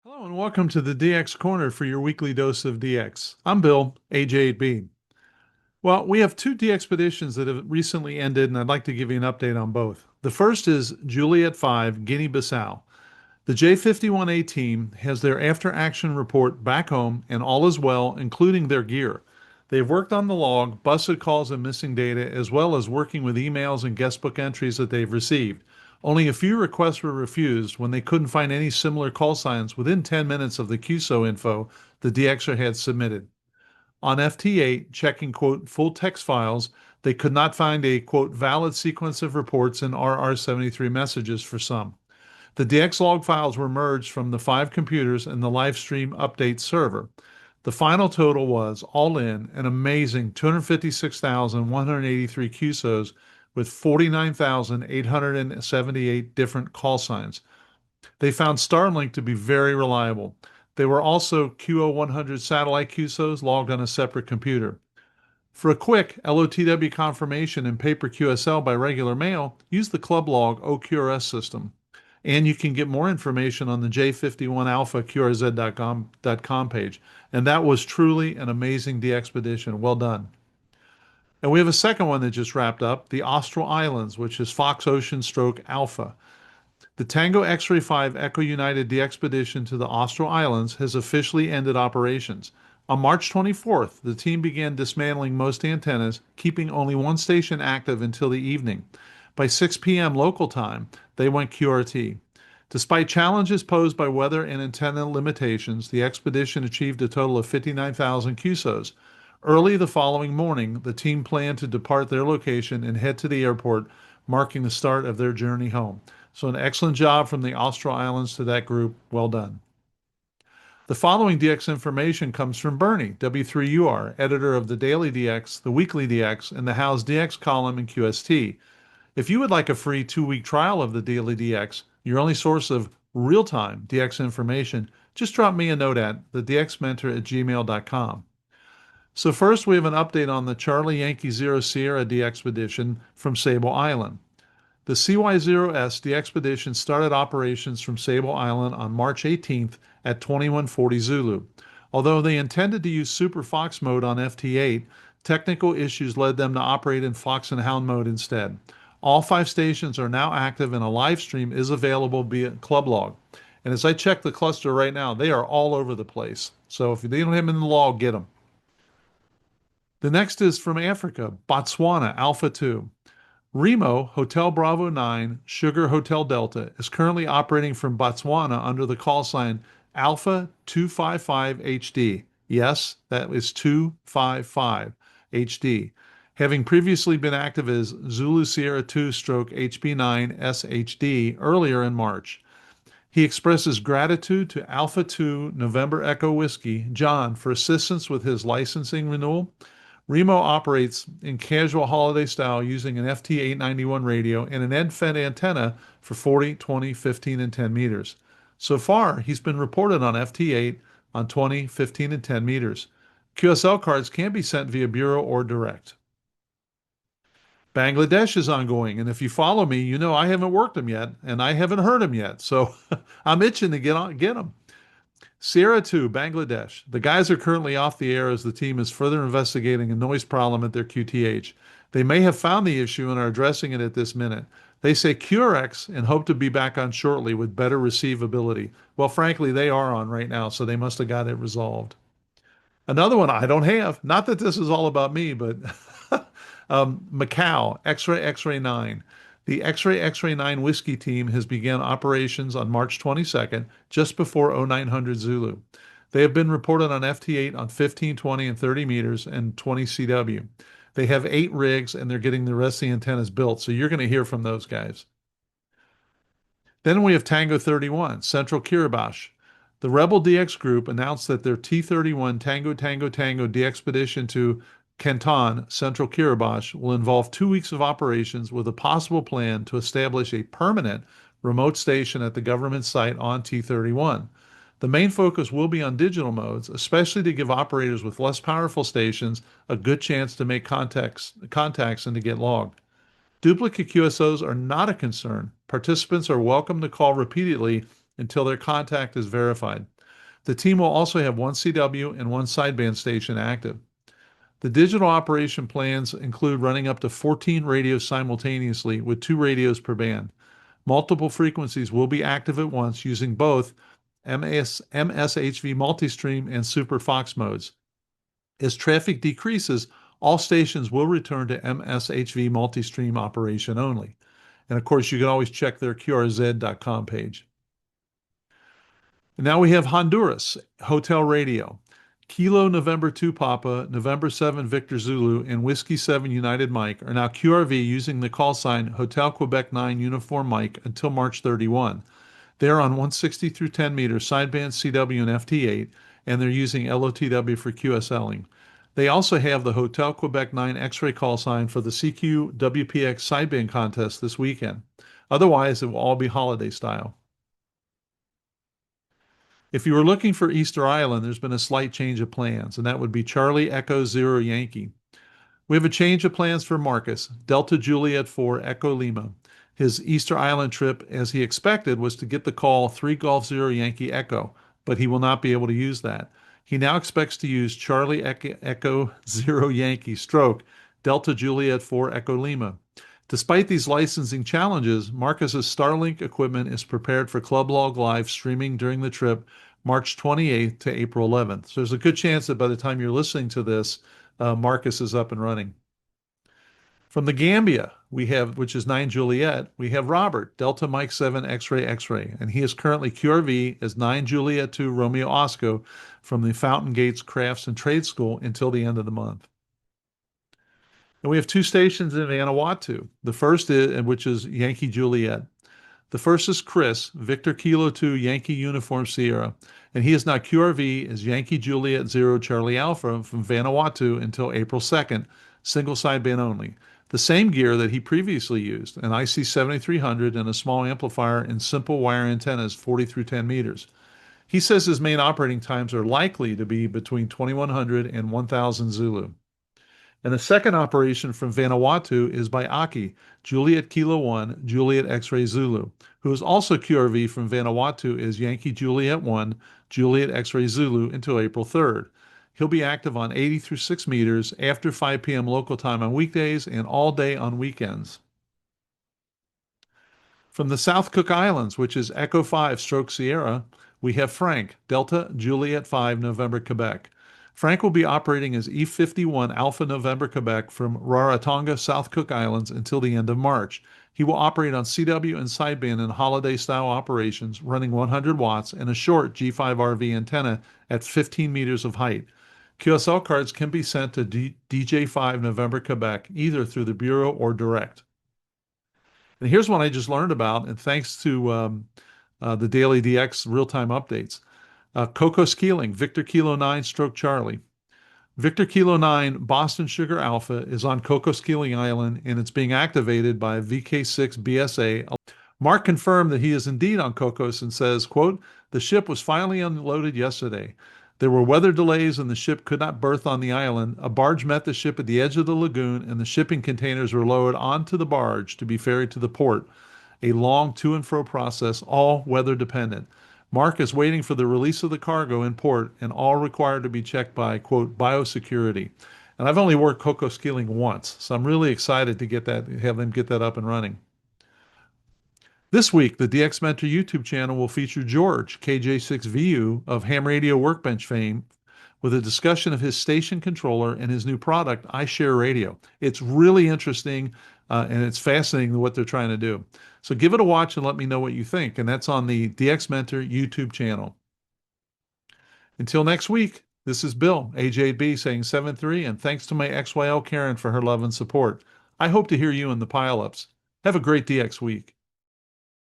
Hello and welcome to the DX Corner for your weekly dose of DX. I'm Bill, AJ8B. Well, we have two DXpeditions that have recently ended, and I'd like to give you an update on both. The first is Juliet 5, Guinea-Bissau. The J51A team has their after-action report back home, and all is well, including their gear. They've worked on the log, busted calls, and missing data, as well as working with emails and guestbook entries that they've received. Only a few requests were refused when they couldn't find any similar call signs within 10 minutes of the QSO info the DXer had submitted. On FT8, checking, quote, full text files, they could not find a, quote, valid sequence of reports in RR73 messages for some. The DX log files were merged from the 5 computers in the livestream update server. The final total was, all in, an amazing 256,183 QSOs with 49,878 different call signs. They found Starlink to be very reliable. They were also QO100 satellite QSOs logged on a separate computer. For a quick LOTW confirmation in paper QSL by regular mail, use the club log OQRS system. And you can get more information on the J51 Alpha QRZ.com page. And that was truly an amazing DXpedition. Well done. And we have a second one that just wrapped up, the Austral Islands, which is Fox Ocean Stroke Alpha. The Tango X-Ray 5 Echo United DXpedition to the Austral Islands has officially ended operations. On March 24th, the team began dismantling most antennas, keeping only one station active until the evening. By 6 p.m. local time, they went QRT. Despite challenges posed by weather and antenna limitations, the expedition achieved a total of 59,000 QSOs. Early the following morning, the team planned to depart their location and head to the airport, marking the start of their journey home. So an excellent job from the Austral Islands to that group. Well done. The following DX information comes from Bernie, W3UR, editor of the DailyDX, the WeeklyDX, and the How's DX column in QST. If you would like a free 2-week trial of the DailyDX, your only source of real-time DX information, just drop me a note at thedxmentor@gmail.com. So first, we have an update on the Charlie Yankee Zero Sierra DXpedition from Sable Island. The CY0S DXpedition started operations from Sable Island on March 18th at 2140 Zulu. Although they intended to use Super Fox mode on FT8, technical issues led them to operate in Fox and Hound mode instead. All 5 stations are now active and a live stream is available via club log. And as I check the cluster right now, they are all over the place. So if you don't have them in the log, get them. The next is from Africa, Botswana, Alpha 2. Remo, Hotel Bravo 9, Sugar Hotel Delta, is currently operating from Botswana under the call sign Alpha 255 HD. Yes, that is 255 HD, having previously been active as Zulu Sierra 2 stroke HB9 SHD earlier in March. He expresses gratitude to Alpha 2 November Echo Whiskey, John, for assistance with his licensing renewal. Remo operates in casual holiday style using an FT891 radio and an EdFed antenna for 40, 20, 15, and 10 meters. So far, he's been reported on FT8 on 20, 15, and 10 meters. QSL cards can be sent via bureau or direct. Bangladesh is ongoing, and if you follow me, you know I haven't worked them yet, and I haven't heard them yet, so I'm itching to get them. Sierra 2, Bangladesh. The guys are currently off the air as the team is further investigating a noise problem at their QTH. They may have found the issue and are addressing it at this minute. They say QRX and hope to be back on shortly with better receivability. Well, frankly, they are on right now, so they must have got it resolved. Another one I don't have. Not that this is all about me, but Macau, X-Ray 9. The X-Ray 9 Whiskey team has begun operations on March 22nd, just before 0900 Zulu. They have been reported on FT8 on 15, 20, and 30 meters and 20 CW. They have 8 rigs and they're getting the rest of the antennas built, so you're going to hear from those guys. Then we have Tango 31, Central Kiribati. The Rebel DX group announced that their T31 Tango Tango Tango DXpedition to Canton, Central Kiribati, will involve 2 weeks of operations with a possible plan to establish a permanent remote station at the government site on T31. The main focus will be on digital modes, especially to give operators with less powerful stations a good chance to make contacts and to get logged. Duplicate QSOs are not a concern. Participants are welcome to call repeatedly until their contact is verified. The team will also have one CW and one sideband station active. The digital operation plans include running up to 14 radios simultaneously with 2 radios per band. Multiple frequencies will be active at once using both MSHV multistream and Super Fox modes. As traffic decreases, all stations will return to MSHV multistream operation only. And of course, you can always check their QRZ.com page. And now we have Honduras Hotel Radio. Kilo November 2 Papa, November 7 Victor Zulu, and Whiskey 7 United Mike are now QRV using the call sign Hotel Quebec 9 Uniform Mike until March 31. They're on 160 through 10 meter sideband CW and FT8, and they're using LOTW for QSLing. They also have the Hotel Quebec 9 X-ray call sign for the CQ WPX sideband contest this weekend. Otherwise, it will all be holiday style. If you were looking for Easter Island, there's been a slight change of plans, and that would be Charlie Echo Zero Yankee. We have a change of plans for Marcus, Delta Juliet 4 Echo Lima. His Easter Island trip, as he expected, was to get the call 3 Golf Zero Yankee Echo, but he will not be able to use that. He now expects to use Charlie Echo Zero Yankee stroke Delta Juliet 4 Echo Lima. Despite these licensing challenges, Marcus's Starlink equipment is prepared for Club Log Live streaming during the trip March 28th to April 11th. So there's a good chance that by the time you're listening to this, Marcus is up and running. From the Gambia, we have, which is 9 Juliet, we have Robert, Delta Mike 7 X-Ray X-Ray, and he is currently QRV as 9 Juliet 2 Romeo Osco from the Fountain Gates Crafts and Trade School until the end of the month. And we have 2 stations in Vanuatu. The first is, which is Yankee Juliet. The first is Chris, Victor Kilo 2 Yankee Uniform Sierra, and he is now QRV as Yankee Juliet 0 Charlie Alpha from Vanuatu until April 2nd, single sideband only. The same gear that he previously used, an IC7300 and a small amplifier and simple wire antennas 40 through 10 meters. He says his main operating times are likely to be between 2100 and 1000 Zulu. And the second operation from Vanuatu is by Aki, Juliet Kilo 1, Juliet X-Ray Zulu, who is also QRV from Vanuatu as Yankee Juliet 1, Juliet X-Ray Zulu until April 3rd. He'll be active on 80 through 6 meters after 5 p.m. local time on weekdays and all day on weekends. From the South Cook Islands, which is Echo 5 Stroke Sierra, we have Frank, Delta Juliet 5 November Quebec. Frank will be operating as E51 Alpha November Quebec from Rarotonga, South Cook Islands until the end of March. He will operate on CW and sideband in holiday-style operations, running 100 watts and a short G5RV antenna at 15 meters of height. QSL cards can be sent to DJ5 November Quebec, either through the Bureau or direct. And here's one I just learned about, and thanks to the DailyDX real-time updates. Coco Skeeling, Victor Kilo 9 Stroke Charlie. Victor Kilo 9 Boston Sugar Alpha is on Coco Skeeling Island, and it's being activated by VK6 BSA. Mark confirmed that he is indeed on Cocos and says, quote, "The ship was finally unloaded yesterday. There were weather delays and the ship could not berth on the island. A barge met the ship at the edge of the lagoon, and the shipping containers were lowered onto the barge to be ferried to the port. A long to and fro process, all weather dependent. Mark is waiting for the release of the cargo in port, and all required to be checked by, quote, biosecurity." And I've only worked Coco Skeeling once, so I'm really excited to have them get that up and running. This week, the DX Mentor YouTube channel will feature George, KJ6VU of Ham Radio Workbench fame, with a discussion of his station controller and his new product, iShare Radio. It's really interesting, and it's fascinating what they're trying to do. So give it a watch and let me know what you think. And that's on the DX Mentor YouTube channel. Until next week, this is Bill, AJB, saying 7-3, and thanks to my XYL Karen for her love and support. I hope to hear you in the pile-ups. Have a great DX week.